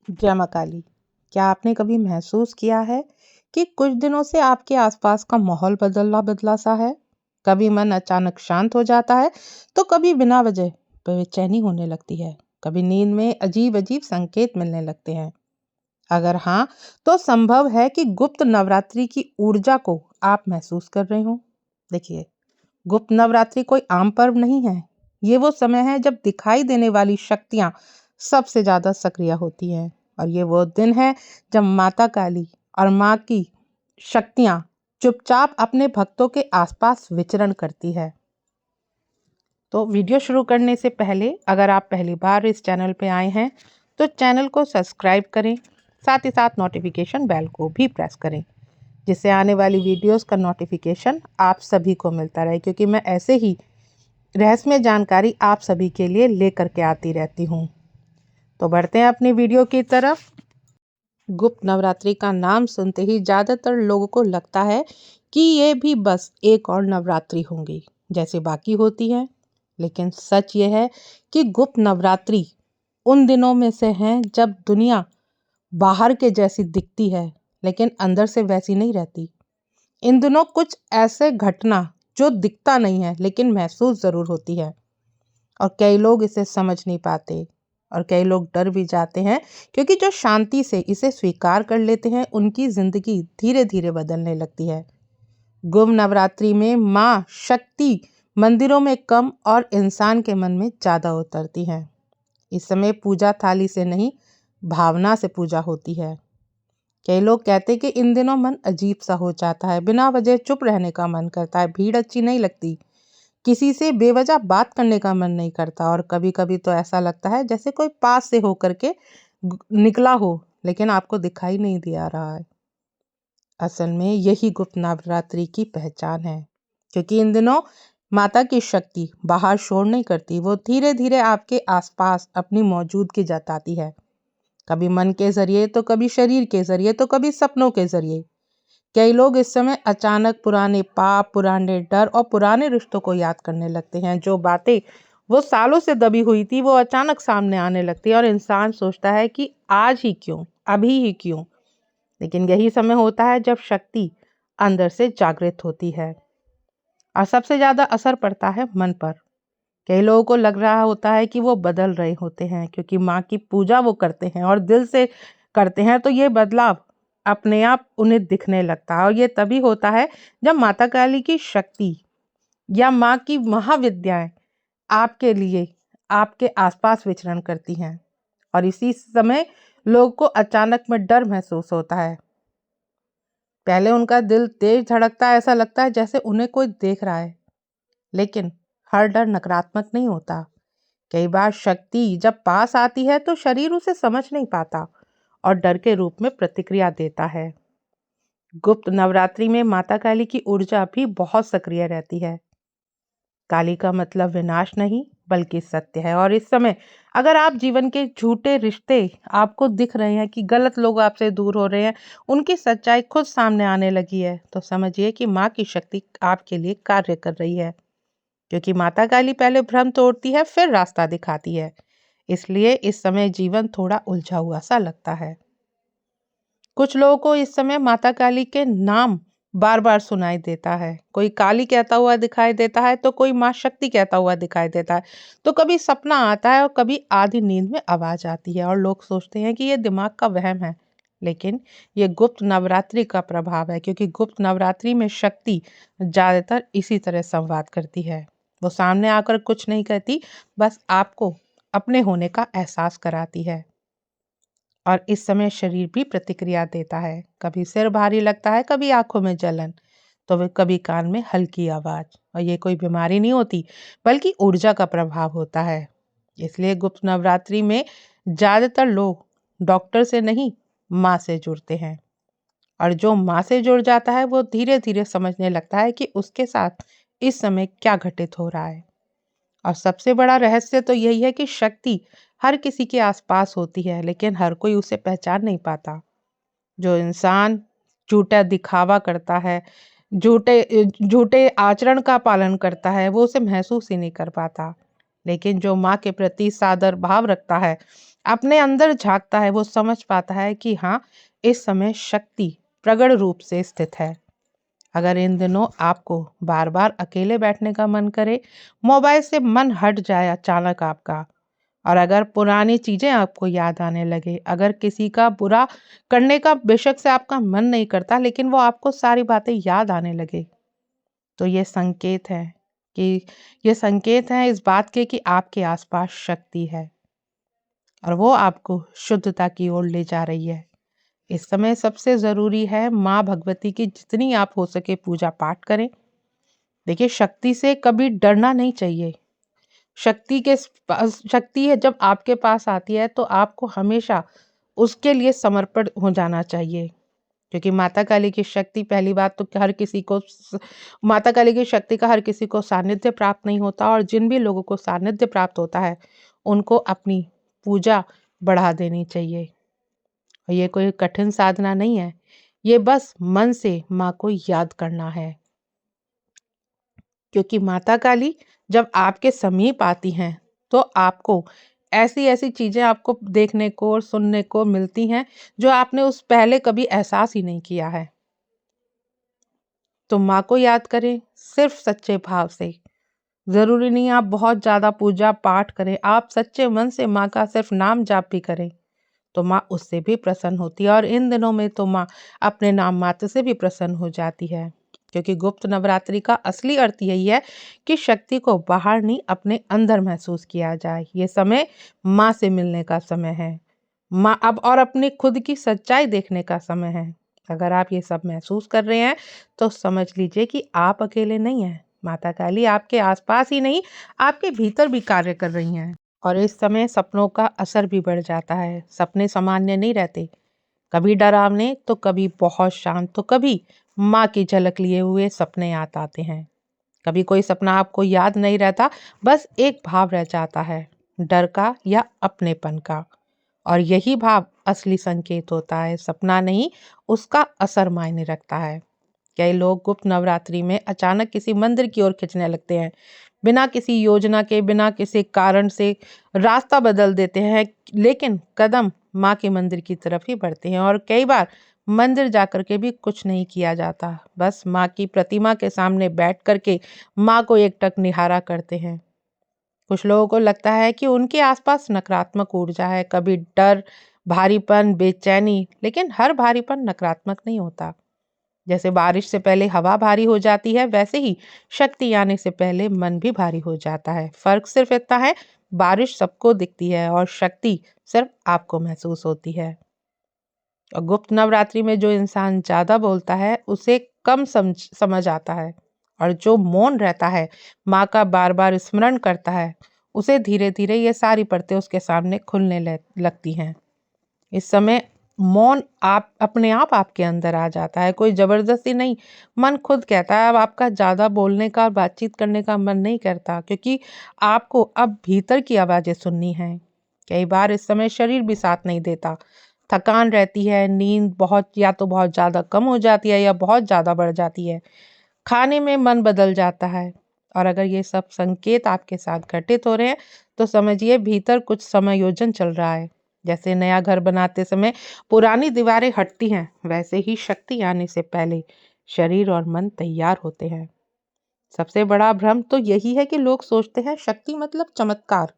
जय माँ काली। क्या आपने कभी महसूस किया है कि कुछ दिनों से आपके आसपास का माहौल बदला बदला सा है? कभी मन अचानक शांत हो जाता है, तो कभी बिना वजह बेचैनी होने लगती है। कभी नींद में अजीब अजीब संकेत मिलने लगते हैं। अगर हाँ, तो संभव है कि गुप्त नवरात्रि की ऊर्जा को आप महसूस कर रहे हो। देखिए, गुप्त नवरात्रि कोई आम पर्व नहीं है। ये वो समय है जब दिखाई देने वाली शक्तियां सबसे ज्यादा सक्रिय होती हैं। और ये वो दिन है जब माता काली और माँ की शक्तियां चुपचाप अपने भक्तों के आसपास विचरण करती है। तो वीडियो शुरू करने से पहले अगर आप पहली बार इस चैनल पे आए हैं तो चैनल को सब्सक्राइब करें, साथ ही साथ नोटिफिकेशन बेल को भी प्रेस करें, जिससे आने वाली वीडियोस का नोटिफिकेशन आप सभी को मिलता रहे, क्योंकि मैं ऐसे ही रहस्यमय जानकारी आप सभी के लिए लेकर के आती रहती हूँ। तो बढ़ते हैं अपनी वीडियो की तरफ। गुप्त नवरात्रि का नाम सुनते ही ज़्यादातर लोगों को लगता है कि ये भी बस एक और नवरात्रि होंगी जैसे बाकी होती है। लेकिन सच ये है कि गुप्त नवरात्रि उन दिनों में से हैं जब दुनिया बाहर के जैसी दिखती है, लेकिन अंदर से वैसी नहीं रहती। इन दिनों कुछ ऐसे घटना जो दिखता नहीं है लेकिन महसूस ज़रूर होती है, और कई लोग इसे समझ नहीं पाते और कई लोग डर भी जाते हैं, क्योंकि जो शांति से इसे स्वीकार कर लेते हैं उनकी जिंदगी धीरे धीरे बदलने लगती है। गुप्त नवरात्रि में माँ शक्ति मंदिरों में कम और इंसान के मन में ज़्यादा उतरती हैं। इस समय पूजा थाली से नहीं, भावना से पूजा होती है। कई लोग कहते हैं कि इन दिनों मन अजीब सा हो जाता है, बिना वजह चुप रहने का मन करता है, भीड़ अच्छी नहीं लगती, किसी से बेवजह बात करने का मन नहीं करता, और कभी कभी तो ऐसा लगता है जैसे कोई पास से होकर के निकला हो लेकिन आपको दिखाई नहीं दिया रहा है। असल में यही गुप्त नवरात्रि की पहचान है, क्योंकि इन दिनों माता की शक्ति बाहर शोर नहीं करती, वो धीरे धीरे आपके आसपास अपनी मौजूदगी जताती है। कभी मन के जरिए, तो कभी शरीर के जरिए, तो कभी सपनों के जरिए। कई लोग इस समय अचानक पुराने पाप, पुराने डर और पुराने रिश्तों को याद करने लगते हैं। जो बातें वो सालों से दबी हुई थी वो अचानक सामने आने लगती है, और इंसान सोचता है कि आज ही क्यों, अभी ही क्यों। लेकिन यही समय होता है जब शक्ति अंदर से जागृत होती है, और सबसे ज्यादा असर पड़ता है मन पर। कई लोगों को लग रहा होता है कि वो बदल रहे होते हैं, क्योंकि माँ की पूजा वो करते हैं और दिल से करते हैं, तो ये बदलाव अपने आप उन्हें दिखने लगता है। और ये तभी होता है जब माता काली की शक्ति या माँ की महाविद्याएं आपके लिए, आपके आसपास विचरण करती हैं। और इसी समय लोगों को अचानक में डर महसूस होता है। पहले उनका दिल तेज धड़कता है, ऐसा लगता है जैसे उन्हें कोई देख रहा है। लेकिन हर डर नकारात्मक नहीं होता। कई बार शक्ति जब पास आती है तो शरीर उसे समझ नहीं पाता और डर के रूप में प्रतिक्रिया देता है। गुप्त नवरात्रि में माता काली की ऊर्जा भी बहुत सक्रिय रहती है। काली का मतलब विनाश नहीं बल्कि सत्य है। और इस समय अगर आप जीवन के झूठे रिश्ते आपको दिख रहे हैं कि गलत लोग आपसे दूर हो रहे हैं, उनकी सच्चाई खुद सामने आने लगी है, तो समझिए कि माँ की शक्ति आपके लिए कार्य कर रही है। क्योंकि माता काली पहले भ्रम तोड़ती है, फिर रास्ता दिखाती है। इसलिए इस समय जीवन थोड़ा उलझा हुआ सा लगता है। कुछ लोगों को इस समय माता काली के नाम बार बार सुनाई देता है। कोई काली कहता हुआ दिखाई देता है, तो कोई माँ शक्ति कहता हुआ दिखाई देता है, तो कभी सपना आता है और कभी आधी नींद में आवाज आती है, और लोग सोचते हैं कि ये दिमाग का वहम है। लेकिन ये गुप्त नवरात्रि का प्रभाव है, क्योंकि गुप्त नवरात्रि में शक्ति ज्यादातर इसी तरह संवाद करती है। वो सामने आकर कुछ नहीं कहती, बस आपको अपने होने का एहसास कराती है। और इस समय शरीर भी प्रतिक्रिया देता है, कभी सिर भारी लगता है, कभी आंखों में जलन, तो वे कभी कान में हल्की आवाज। और ये कोई बीमारी नहीं होती, बल्कि ऊर्जा का प्रभाव होता है। इसलिए गुप्त नवरात्रि में ज्यादातर लोग डॉक्टर से नहीं, माँ से जुड़ते हैं। और जो माँ से जुड़ जाता है वो धीरे धीरे समझने लगता है कि उसके साथ इस समय क्या घटित हो रहा है। और सबसे बड़ा रहस्य तो यही है कि शक्ति हर किसी के आसपास होती है, लेकिन हर कोई उसे पहचान नहीं पाता। जो इंसान झूठा दिखावा करता है, झूठे झूठे आचरण का पालन करता है, वो उसे महसूस ही नहीं कर पाता। लेकिन जो माँ के प्रति सादर भाव रखता है अपने अंदर झांकता है, वो समझ पाता है कि हाँ, इस समय शक्ति प्रगढ़ रूप से स्थित है। अगर इन दिनों आपको बार बार अकेले बैठने का मन करे, मोबाइल से मन हट जाए अचानक आपका, और अगर पुरानी चीजें आपको याद आने लगे, अगर किसी का बुरा करने का बेशक से आपका मन नहीं करता, लेकिन वो आपको सारी बातें याद आने लगे, तो ये संकेत है इस बात के कि आपके आसपास शक्ति है और वो आपको शुद्धता की ओर ले जा रही है। इस समय सबसे जरूरी है माँ भगवती की जितनी आप हो सके पूजा पाठ करें। देखिए, शक्ति से कभी डरना नहीं चाहिए। शक्ति है जब आपके पास आती है तो आपको हमेशा उसके लिए समर्पित हो जाना चाहिए, क्योंकि माता काली की शक्ति, पहली बात तो माता काली की शक्ति का हर किसी को सानिध्य प्राप्त नहीं होता, और जिन भी लोगों को सानिध्य प्राप्त होता है उनको अपनी पूजा बढ़ा देनी चाहिए। और ये कोई कठिन साधना नहीं है, ये बस मन से माँ को याद करना है, क्योंकि माता काली जब आपके समीप आती हैं तो आपको ऐसी ऐसी चीजें आपको देखने को और सुनने को मिलती हैं जो आपने उस पहले कभी एहसास ही नहीं किया है। तो माँ को याद करें सिर्फ सच्चे भाव से। जरूरी नहीं आप बहुत ज्यादा पूजा पाठ करें, आप सच्चे मन से माँ का सिर्फ नाम जाप भी करें तो माँ उससे भी प्रसन्न होती है। और इन दिनों में तो माँ अपने नाम मात्र से भी प्रसन्न हो जाती है, क्योंकि गुप्त नवरात्रि का असली अर्थ यही है कि शक्ति को बाहर नहीं अपने अंदर महसूस किया जाए। ये समय माँ से मिलने का समय है, माँ अब और अपनी खुद की सच्चाई देखने का समय है। अगर आप ये सब महसूस कर रहे हैं तो समझ लीजिए कि आप अकेले नहीं हैं। माता काली आपके आसपास ही नहीं, आपके भीतर भी कार्य कर रही हैं। और इस समय सपनों का असर भी बढ़ जाता है। सपने सामान्य नहीं रहते, कभी डरावने तो कभी बहुत शांत, तो कभी माँ की झलक लिए हुए सपने याद आते हैं। कभी कोई सपना आपको याद नहीं रहता, बस एक भाव रह जाता है, डर का या अपनेपन का, और यही भाव असली संकेत होता है। सपना नहीं, उसका असर मायने रखता है। कई लोग गुप्त नवरात्रि में अचानक किसी मंदिर की ओर खिंचने लगते हैं, बिना किसी योजना के, बिना किसी कारण से रास्ता बदल देते हैं, लेकिन कदम माँ के मंदिर की तरफ ही बढ़ते हैं। और कई बार मंदिर जाकर के भी कुछ नहीं किया जाता, बस माँ की प्रतिमा के सामने बैठ करके माँ को एकटक निहारा करते हैं। कुछ लोगों को लगता है कि उनके आसपास नकारात्मक ऊर्जा है, कभी डर, भारीपन, बेचैनी, लेकिन हर भारीपन नकारात्मक नहीं होता। जैसे बारिश से पहले हवा भारी हो जाती है, वैसे ही शक्ति आने से पहले मन भी भारी हो जाता है। फर्क सिर्फ इतना है, बारिश सबको दिखती है और शक्ति सिर्फ आपको महसूस होती है। और गुप्त नवरात्रि में जो इंसान ज्यादा बोलता है उसे कम समझ आता है, और जो मौन रहता है, माँ का बार बार स्मरण करता है, उसे धीरे धीरे ये सारी परतें उसके सामने खुलने लगती हैं। इस समय मौन आप अपने आप आपके अंदर आ जाता है, कोई जबरदस्ती नहीं। मन खुद कहता है अब आपका ज्यादा बोलने का, बातचीत करने का मन नहीं करता, क्योंकि आपको अब भीतर की आवाजें सुननी है। कई बार इस समय शरीर भी साथ नहीं देता, थकान रहती है, नींद बहुत या तो बहुत ज्यादा कम हो जाती है या बहुत ज्यादा बढ़ जाती है, खाने में मन बदल जाता है। और अगर ये सब संकेत आपके साथ घटित हो रहे हैं तो समझिए भीतर कुछ समायोजन चल रहा है। जैसे नया घर बनाते समय पुरानी दीवारें हटती हैं, वैसे ही शक्ति आने से पहले शरीर और मन तैयार होते हैं। सबसे बड़ा भ्रम तो यही है कि लोग सोचते हैं शक्ति मतलब चमत्कार,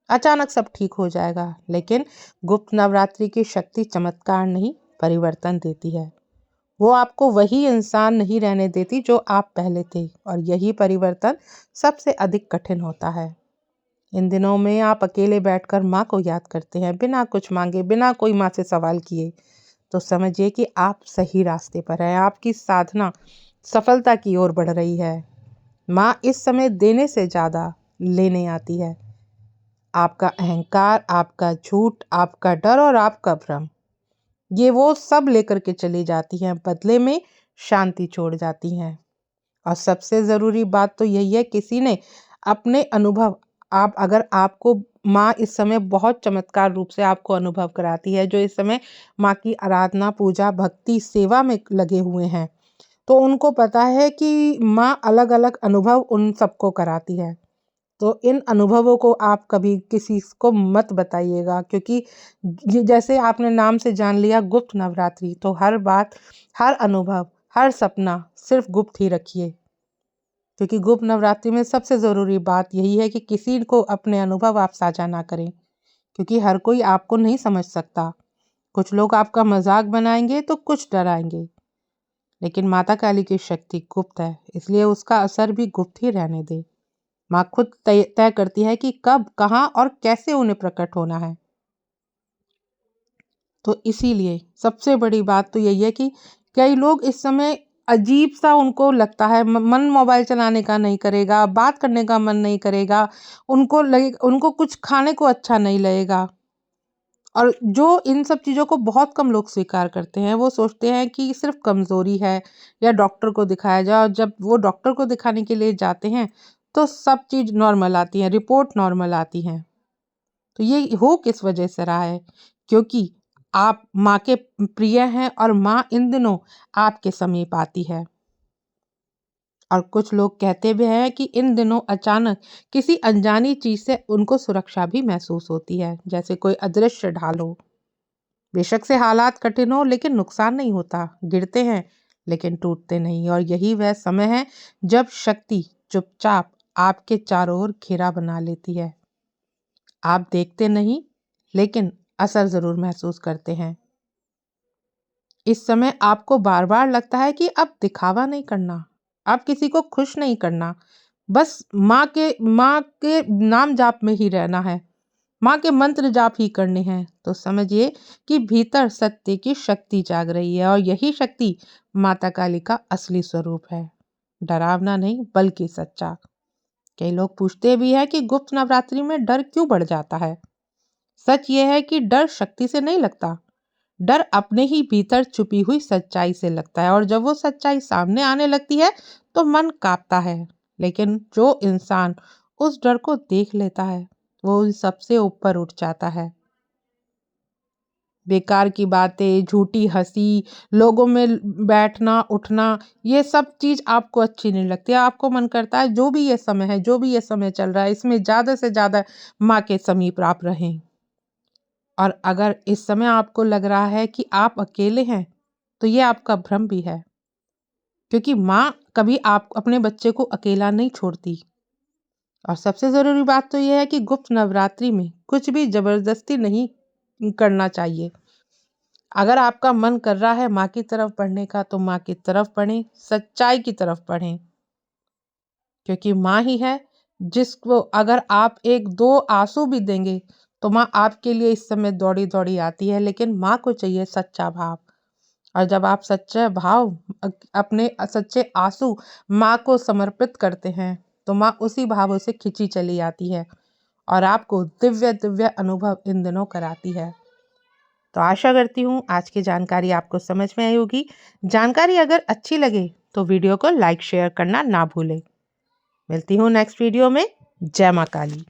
अचानक सब ठीक हो जाएगा। लेकिन गुप्त नवरात्रि की शक्ति चमत्कार नहीं, परिवर्तन देती है। वो आपको वही इंसान नहीं रहने देती जो आप पहले थे, और यही परिवर्तन सबसे अधिक कठिन होता है। इन दिनों में आप अकेले बैठकर माँ को याद करते हैं, बिना कुछ मांगे, बिना कोई माँ से सवाल किए, तो समझिए कि आप सही रास्ते पर हैं। आपकी साधना सफलता की ओर बढ़ रही है। माँ इस समय देने से ज्यादा लेने आती है। आपका अहंकार, आपका झूठ, आपका डर और आपका भ्रम, ये वो सब लेकर के चली जाती हैं, बदले में शांति छोड़ जाती हैं। और सबसे जरूरी बात तो यही है, किसी ने अपने अनुभव, आप अगर आपको माँ इस समय बहुत चमत्कार रूप से आपको अनुभव कराती है, जो इस समय माँ की आराधना, पूजा, भक्ति, सेवा में लगे हुए हैं, तो उनको पता है कि माँ अलग अलग अनुभव उन सबको कराती है। तो इन अनुभवों को आप कभी किसी को मत बताइएगा, क्योंकि जैसे आपने नाम से जान लिया गुप्त नवरात्रि, तो हर बात, हर अनुभव, हर सपना सिर्फ गुप्त ही रखिए, क्योंकि गुप्त नवरात्रि में सबसे ज़रूरी बात यही है कि किसी को अपने अनुभव आप साझा ना करें, क्योंकि हर कोई आपको नहीं समझ सकता। कुछ लोग आपका मजाक बनाएंगे तो कुछ डराएंगे, लेकिन माता काली की शक्ति गुप्त है, इसलिए उसका असर भी गुप्त ही रहने दे। माँ खुद तय करती है कि कब, कहाँ और कैसे उन्हें प्रकट होना है। तो इसीलिए सबसे बड़ी बात तो यही है कि कई लोग इस समय अजीब सा उनको लगता है, मन मोबाइल चलाने का नहीं करेगा, बात करने का मन नहीं करेगा, उनको कुछ खाने को अच्छा नहीं लगेगा। और जो इन सब चीज़ों को बहुत कम लोग स्वीकार करते हैं, वो सोचते हैं कि सिर्फ कमज़ोरी है या डॉक्टर को दिखाया जाए, और जब वो डॉक्टर को दिखाने के लिए जाते हैं तो सब चीज़ नॉर्मल आती है, रिपोर्ट नॉर्मल आती है। तो ये हो किस वजह से रहा है? क्योंकि आप माँ के प्रिय हैं और माँ इन दिनों आपके समीप आती है। और कुछ लोग कहते भी हैं कि इन दिनों अचानक किसी अनजानी चीज़ से उनको सुरक्षा भी महसूस होती है, जैसे कोई अदृश्य ढाल हो। बेशक से हालात कठिन हो, लेकिन नुकसान नहीं होता, गिरते हैं लेकिन टूटते नहीं। और यही वह समय है जब शक्ति चुपचाप आपके चारों ओर घेरा बना लेती है। आप देखते नहीं, लेकिन असर जरूर महसूस करते हैं। इस समय आपको बार बार लगता है कि अब दिखावा नहीं करना, अब किसी को खुश नहीं करना, बस माँ के नाम जाप में ही रहना है, माँ के मंत्र जाप ही करने हैं। तो समझिए कि भीतर सत्य की शक्ति जाग रही है, और यही शक्ति माता काली का असली स्वरूप है। डरावना नहीं, बल्कि सच्चा। कई लोग पूछते भी हैं कि गुप्त नवरात्रि में डर क्यों बढ़ जाता है। सच यह है कि डर शक्ति से नहीं लगता, डर अपने ही भीतर छुपी हुई सच्चाई से लगता है। और जब वो सच्चाई सामने आने लगती है तो मन कांपता है, लेकिन जो इंसान उस डर को देख लेता है वो उन सबसे ऊपर उठ जाता है। बेकार की बातें, झूठी हंसी, लोगों में बैठना उठना, ये सब चीज आपको अच्छी नहीं लगती। आपको मन करता है जो भी ये समय है, जो भी ये समय चल रहा है, इसमें ज्यादा से ज्यादा माँ के समीप आप रहें। और अगर इस समय आपको लग रहा है कि आप अकेले हैं, तो ये आपका भ्रम भी है, क्योंकि माँ कभी आप अपने बच्चे को अकेला नहीं छोड़ती। और सबसे जरूरी बात तो यह है कि गुप्त नवरात्रि में कुछ भी जबरदस्ती नहीं करना चाहिए। अगर आपका मन कर रहा है माँ की तरफ पढ़ने का, तो माँ की तरफ पढ़ें, सच्चाई की तरफ पढ़ें, क्योंकि माँ ही है जिसको अगर आप एक दो आंसू भी देंगे तो माँ आपके लिए इस समय दौड़ी दौड़ी आती है। लेकिन माँ को चाहिए सच्चा भाव, और जब आप सच्चा भाव, अपने सच्चे आंसू माँ को समर्पित करते हैं, तो माँ उसी भावों से खिंची चली आती है और आपको दिव्य दिव्य अनुभव इन दिनों कराती है। तो आशा करती हूँ आज की जानकारी आपको समझ में आई होगी। जानकारी अगर अच्छी लगे तो वीडियो को लाइक शेयर करना ना भूलें। मिलती हूँ नेक्स्ट वीडियो में। जय माँ काली।